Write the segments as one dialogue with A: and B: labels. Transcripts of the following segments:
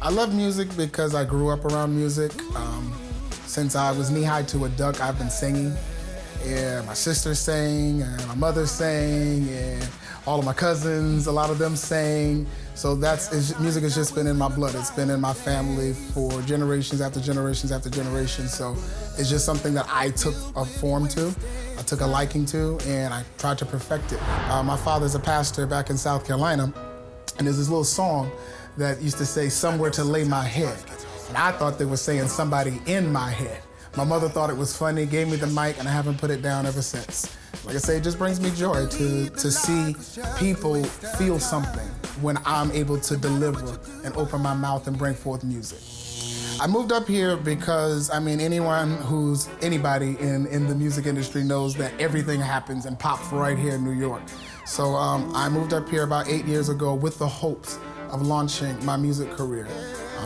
A: I love music because I grew up around music. Since I was knee-high to a duck, I've been singing. And my sister sang, and my mother sang, and all of my cousins, a lot of them sang. So music has just been in my blood. It's been in my family for generations after generations after generations. So it's just something that I took a form to, I took a liking to, and I tried to perfect it. My father's a pastor back in South Carolina, and there's this little song that used to say, "Somewhere to lay my head." And I thought they were saying somebody in my head. My mother thought it was funny, gave me the mic, and I haven't put it down ever since. Like I say, it just brings me joy to see people feel something when I'm able to deliver and open my mouth and bring forth music. I moved up here because, anybody in the music industry knows that everything happens and pops right here in New York. So I moved up here about 8 years ago with the hopes of launching my music career.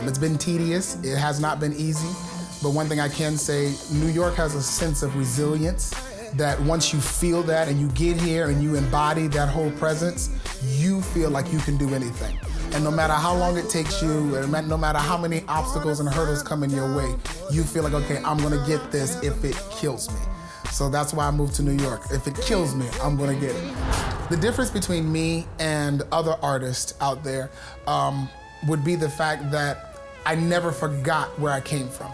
A: It's been tedious, it has not been easy, but one thing I can say, New York has a sense of resilience that once you feel that and you get here and you embody that whole presence, you feel like you can do anything. And no matter how long it takes you, and no matter how many obstacles and hurdles come in your way, you feel like, okay, I'm gonna get this if it kills me. So that's why I moved to New York. If it kills me, I'm gonna get it. The difference between me and other artists out there would be the fact that I never forgot where I came from.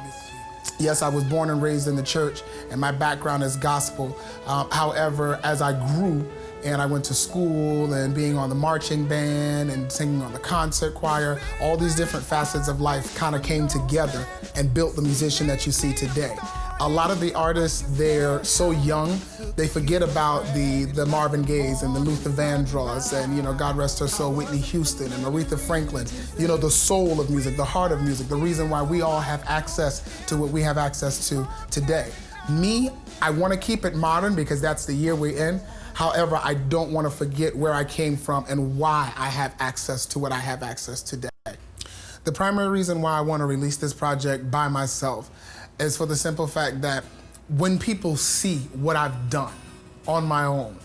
A: Yes, I was born and raised in the church, and my background is gospel. However, as I grew and I went to school and being on the marching band and singing on the concert choir, all these different facets of life kind of came together and built the musician that you see today. A lot of the artists, they're so young, they forget about the Marvin Gayes and the Luther Vandross and, God rest her soul, Whitney Houston and Aretha Franklin. The soul of music, the heart of music, the reason why we all have access to what we have access to today. Me, I want to keep it modern because that's the year we're in. However, I don't want to forget where I came from and why I have access to what I have access today. The primary reason why I want to release this project by myself is for the simple fact that when people see what I've done on my own,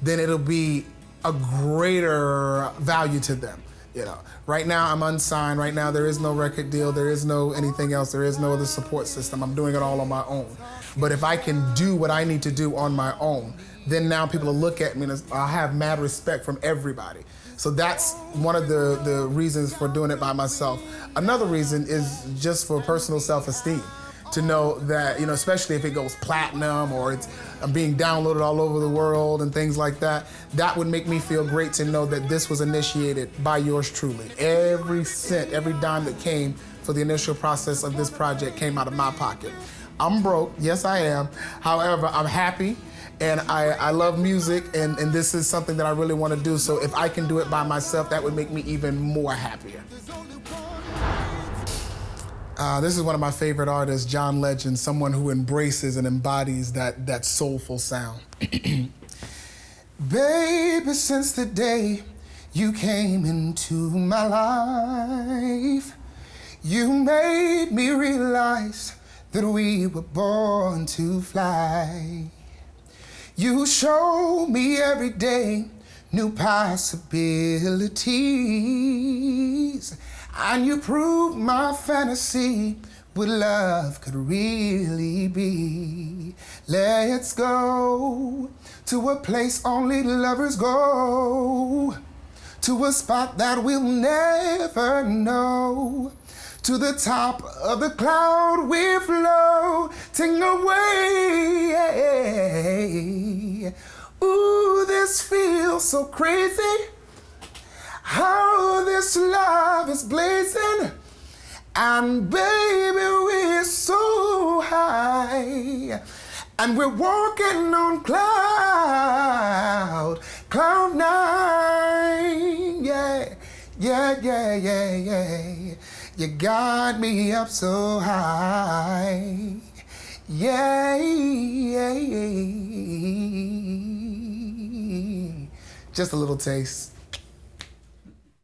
A: then it'll be a greater value to them. Right now I'm unsigned. Right now there is no record deal. There is no anything else. There is no other support system. I'm doing it all on my own. But if I can do what I need to do on my own, then now people will look at me and I'll have mad respect from everybody. So that's one of the reasons for doing it by myself. Another reason is just for personal self-esteem. To know that, especially if it goes platinum or it's being downloaded all over the world and things like that, that would make me feel great to know that this was initiated by yours truly. Every cent, every dime that came for the initial process of this project came out of my pocket. I'm broke, yes I am. However, I'm happy and I love music and this is something that I really want to do. So if I can do it by myself, that would make me even more happier. This is one of my favorite artists, John Legend, someone who embraces and embodies that soulful sound. Baby, since the day you came into my life, you made me realize that we were born to fly. You show me every day new possibilities. And you prove my fantasy what love could really be. Let's go to a place only lovers go, to a spot that we'll never know. To the top of the cloud we floating away. Ooh, this feels so crazy. How this love is blazing, and baby we're so high, and we're walking on cloud nine, yeah. You got me up so high, yeah. Just a little taste.